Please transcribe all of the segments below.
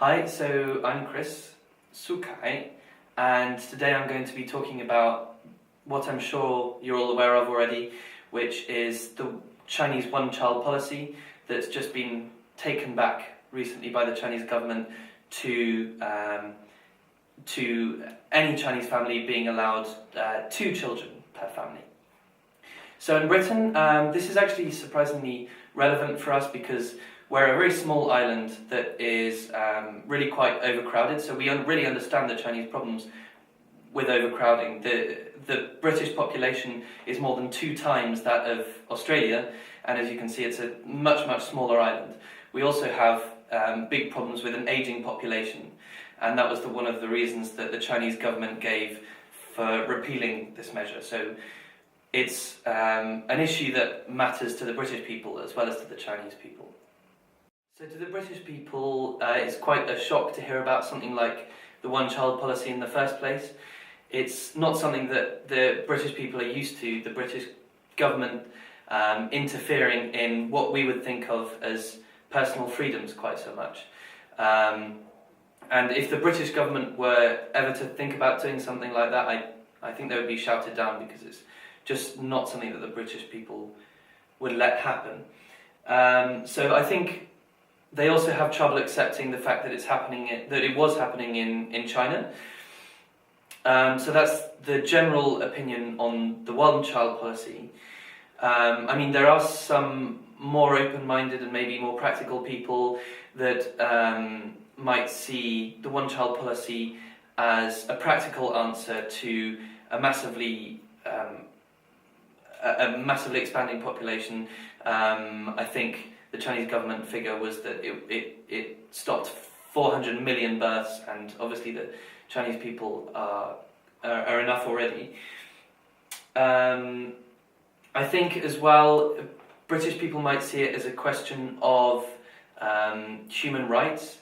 Hi, so I'm Chris, Sukai, and today I'm going to be talking about what I'm sure you're all aware of already, which is the Chinese one-child policy that's just been taken back recently by the Chinese government to any Chinese family being allowed 2 children per family. So in Britain, this is actually surprisingly relevant for us because we're a very small island that is really quite overcrowded, so we really understand the Chinese problems with overcrowding. The British population is more than 2 times that of Australia, and as you can see, it's a much smaller island. We also have big problems with an ageing population, and that was one of the reasons that the Chinese government gave for repealing this measure. So it's an issue that matters to the British people as well as to the Chinese people. So to the British people, it's quite a shock to hear about something like the one-child policy in the first place. It's not something that the British people are used to, the British government interfering in what we would think of as personal freedoms quite so much. And if the British government were ever to think about doing something like that, I think they would be shouted down because it's just not something that the British people would let happen. So I think they also have trouble accepting the fact that it was happening in China. So that's the general opinion on the one-child policy. I mean, there are some more open-minded and maybe more practical people that might see the one-child policy as a practical answer to a massively expanding population. I think the Chinese government figure was that it stopped 400 million births, and obviously the Chinese people are enough already. I think as well, British people might see it as a question of human rights.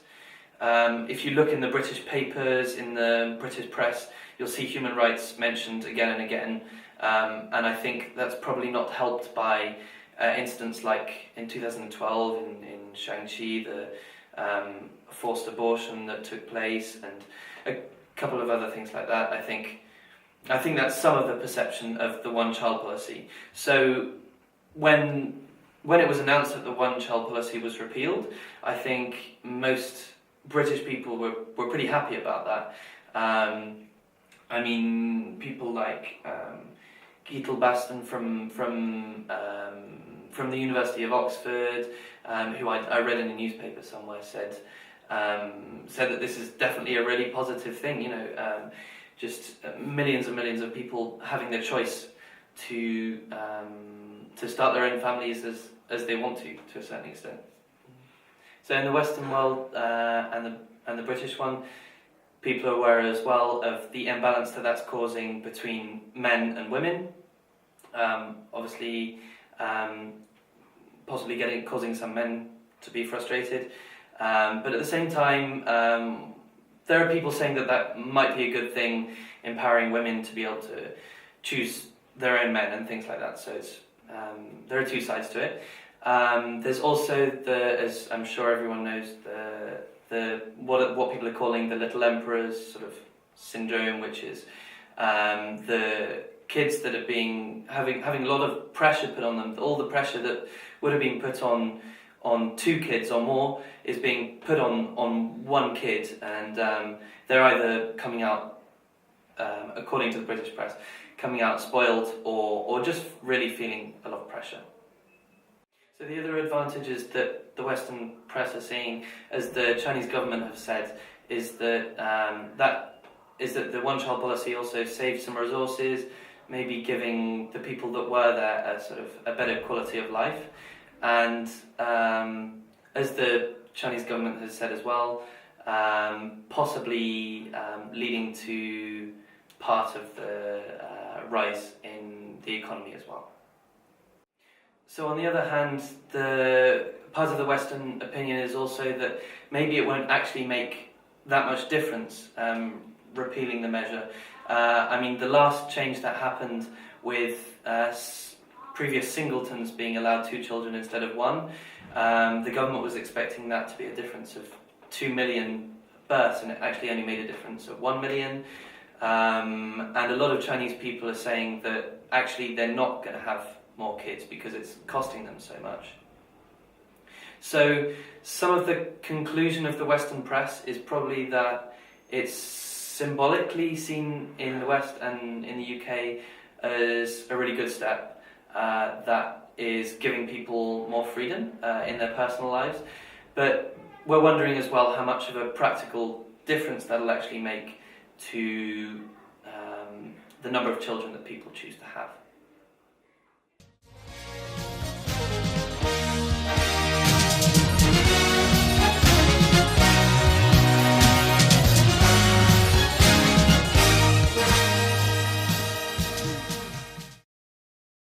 If you look in the British papers, in the British press, you'll see human rights mentioned again and again, and I think that's probably not helped by incidents like in 2012 in Shaanxi, the forced abortion that took place, and a couple of other things like that. I think that's some of the perception of the one-child policy. So when it was announced that the one-child policy was repealed, I think most British people were pretty happy about that. I mean, people like Geetle Baston from the University of Oxford, who I read in a newspaper somewhere, said that this is definitely a really positive thing. You know, just millions and millions of people having the choice to start their own families as they want to a certain extent. So in the Western world and the British one, people are aware as well of the imbalance that's causing between men and women. Obviously, possibly causing some men to be frustrated. But at the same time, there are people saying that might be a good thing, empowering women to be able to choose their own men and things like that. So there are 2 sides to it. There's also as I'm sure everyone knows, what people are calling the little emperors sort of syndrome, which is the kids that are having a lot of pressure put on them. All the pressure that would have been put on 2 kids or more is being put on 1 kid, and they're either coming out, according to the British press, coming out spoiled or just really feeling a lot of pressure. So the other advantages that the Western press are seeing, as the Chinese government have said, is that the one-child policy also saved some resources, maybe giving the people that were there a better quality of life, and as the Chinese government has said as well, possibly leading to part of the rise in the economy as well. So on the other hand, the part of the Western opinion is also that maybe it won't actually make that much difference repealing the measure. I mean, the last change that happened with previous singletons being allowed 2 children instead of 1, the government was expecting that to be a difference of 2 million births, and it actually only made a difference of 1 million. And a lot of Chinese people are saying that actually they're not going to have more kids because it's costing them so much. So some of the conclusion of the Western press is probably that it's symbolically seen in the West and in the UK as a really good step that is giving people more freedom in their personal lives. But we're wondering as well how much of a practical difference that'll actually make to the number of children that people choose to have.